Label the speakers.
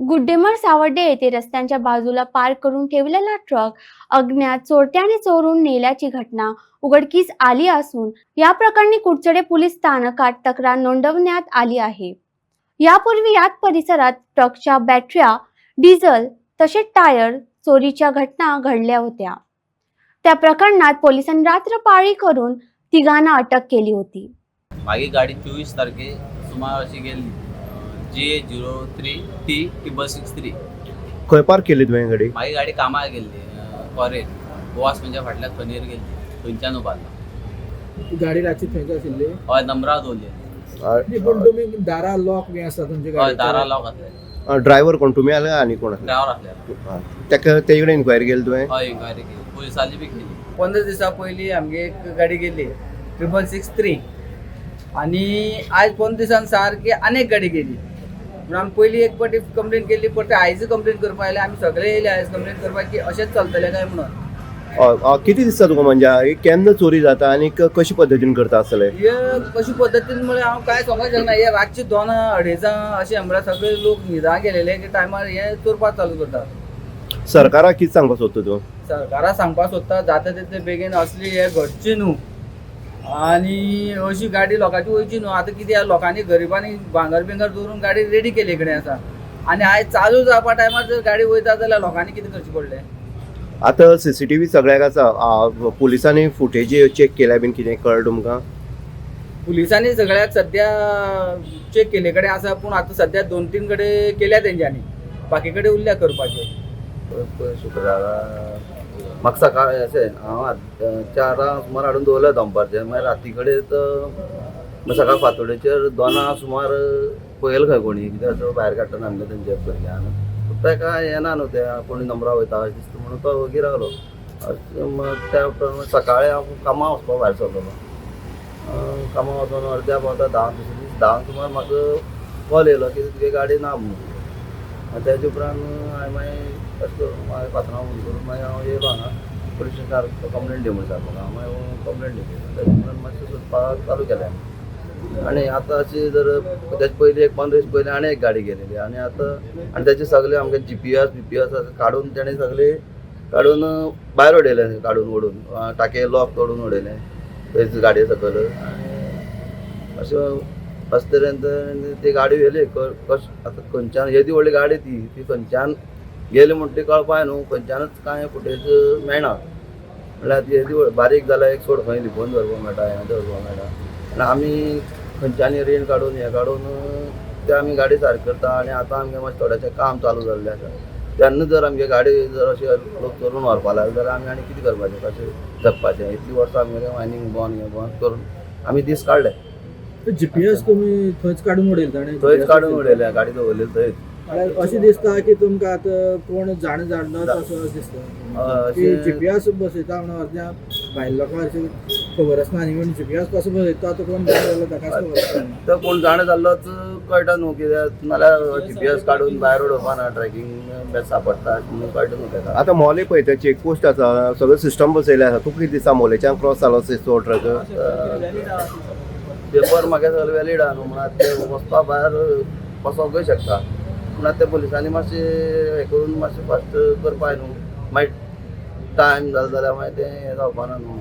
Speaker 1: गुड्डेमर सावर्डे येथे रस्त्यांच्या बाजूला पार्क करून ठेवलेला ट्रक अज्ञात चोरट्याने चोरून नेल्याची घटना उघडकीस आली असून या प्रकरणी कुडचडे पोलीस स्थानकात तक्रार नोंदवण्यात आली आहे। यापूर्वी याच परिसरात ट्रकच्या बॅटऱ्या, डिझेल तसेच टायर चोरीच्या घटना घडल्या होत्या। त्या प्रकरणात पोलिसांनी रात्रपाळी करून तिघांना अटक केली होती।
Speaker 2: मागे गाडी 24 तारखे सुमार अशी गेली GA03 T63।
Speaker 3: खंय पार्क केली तुवें गाडी?
Speaker 2: मागी गाडी कामाक गेल्ली कॉरेज बोवास म्हणजे फाटल्यान खनीर गेल्ली थंयच्यान उबारला।
Speaker 4: गाडी रातची थंयच आशिल्ली?
Speaker 2: हय नंबरार दवरली।
Speaker 4: पण तुमी दारा लॉक बी आसा तुमचे
Speaker 2: हय
Speaker 4: गाडी?
Speaker 2: दारा लॉक आसले।
Speaker 3: ड्रायव्हर कोण तुमी आले आनी कोण आसले?
Speaker 2: ड्रायव्हर आसले।
Speaker 3: तेका ते कडेन इन्क्वायरी केली तुवें?
Speaker 2: हय इन्क्वायरी केली, पुलिसांनी बी केली।
Speaker 5: 15 दिसा पयलीं आमगे एक गाडी गेली 6663 आणि आज 15 दिसान सारकी आनीक गाडी गेली। म्हणून आमी पयलीं एक फावटी कंप्लेन केली, पण ते आयज कंप्लेन करपा आयले। आमी सगळे येयले आयज कंप्लेन करपाक की अशेंच चलतलें काय म्हणून।
Speaker 3: किती दिसता तुका म्हणजे केन्ना चोरी जाता आनी कशे पद्दतीन करता आसतले?
Speaker 5: हे कशे पद्दतीन म्हळ्यार हांव काय सांगूंक शकना। हे रातची 2 अडेजां अशें म्हळ्यार सगळे लोक न्हिदा गेलेले की टायमार हे चोरपाक चालू करता।
Speaker 3: सरकाराक कितें सांगपाक सोदता तूं?
Speaker 5: सरकाराक सांगपाक सोदता जाता तितले बेगीन असली हे घडची न्हू आणि अशी गाडी लोकांची वयची न्हू। आतां कितें लोकांनी गरिबांनी भांगर बिंगर दवरून गाडी रेडी केले कडेन आसा आणि आयज चालू जावपा टायमार जर गाडी वयता जाल्यार लोकांनी कितें करचें पडलें?
Speaker 3: आतां CCTV सगळ्याक आसा, पुलिसांनी फुटेज चेक केल्या बीन कितें कळ्ळें तुमकां?
Speaker 5: पुलिसांनी सगळ्याक सद्या चेक केले कडेन आसा, पूण आतां सद्या 2-3 कडेन केल्या तेंच्यांनी, बाकी कडेन उरल्या करपाचे।
Speaker 6: शुक्रारा म्हाका सकाळी अशें हांव 4 सुमार हाडून दवरलें दनपारचें, मागीर राती कडेन सकाळ फांतोडेचेर 2 सुमार पळयलें खंय कोणी कित्याक भायर काडटना आमगे तेंचे भुरग्यान, ताका येना न्हू ते कोणी नंबरा वयता अशें दिसता म्हणून तो वगीर रावलो। त्या प्रमाणे सकाळीं हांव कामां वचपाक भायर सरलोलो। कामां वचून अर्द्या पावता 10 सुमार म्हाका कॉल येयलो की तुगे गाडी ना म्हणून। तेजे उपरांत हांवें मागीर अशें करून मागीर पात्रांव फोन करून मागीर हांव येयलो हांगा पुलीस स्टेशनार कंप्लेन दी म्हणून सांगपाक। हांव मागीर कंप्लेन दिली, तेजे उपरांत मातशें सोदपाक चालू केलें। आनी आतां अशी जर तेजे पयलीं एक 15 दीस पयलीं आनी एक गाडी गेलेली आनी आतां आनी तेचे सगळे आमगे GPS काडून तेणें सगळे काडून भायर उडयलें, काडून ओडून टाके लॉक तोडून उडयलें थंयच गाडये सकयल। आनी अशें तरेन ती गाडी व्हेली आतां खंयच्यान येदी व्हडली गाडी ती खंयच्यान गेली म्हणटा ती कळपाय न्हू, खंयच्यानच कांय फुटेज मेळना। म्हणल्यार ती येदी बारीक जाल्यार एक सोड खंय लिपोवन धरपाक मेळटा, हें धरपाक मेळटा आनी आमी खंयच्यानी रीण काडून हें काडून ते आमी गाडी सारकी करता। आनी आतां आमगे मातशें थोडेशें काम चालू जाल्लें आसा, तेन्ना जर आमगे गाडी जर अशें लोक चोरून व्हरपा लागले जाल्यार आमी आनी कितें करपाचें, कशें जगपाचें? इतलीं वर्सां आमगेलें मायनींग बंद करून आमी दीस काडले।
Speaker 4: GPS तुमी थंयच काडून उडयले?
Speaker 6: थंयच काडून उडयले, गाडी दवरलेली थंयच।
Speaker 4: अशें दिसता की तुमकां आतां कोण जाणत असो दिसता की GPS बसयता म्हणून अर्द्या भायल्या लोकांक अशें खबर आसना आनी म्हणून GPS कसो बसयता तो कोण जाण जालो ताका खबर आसता।
Speaker 6: तो कोण जाण जाल्लोच कळटा न्हू, कित्याक नाल्यार GPS काडून भायर उडोवपा ना, ट्रॅकिंग बेस्ट सापडटा म्हणून कळटा न्हू ताका।
Speaker 3: आतां मोले पळय ते चेकपोस्ट आसा, सगळो सिस्टम बसयले आसा, तुका कितें दिसता मोलेच्यान क्रॉस जालो तो ट्रक?
Speaker 6: पेपर म्हाका सगळे वॅलीड आहा न्हू, म्हणून ते वचपा भायर वचोंकूय शकता, म्हणून ते पुलिसांनी मातशें हें करून मातशें फास्ट करपाक न्हू, मागीर टायम जालो जाल्यार मागीर तें जावपा ना न्हू।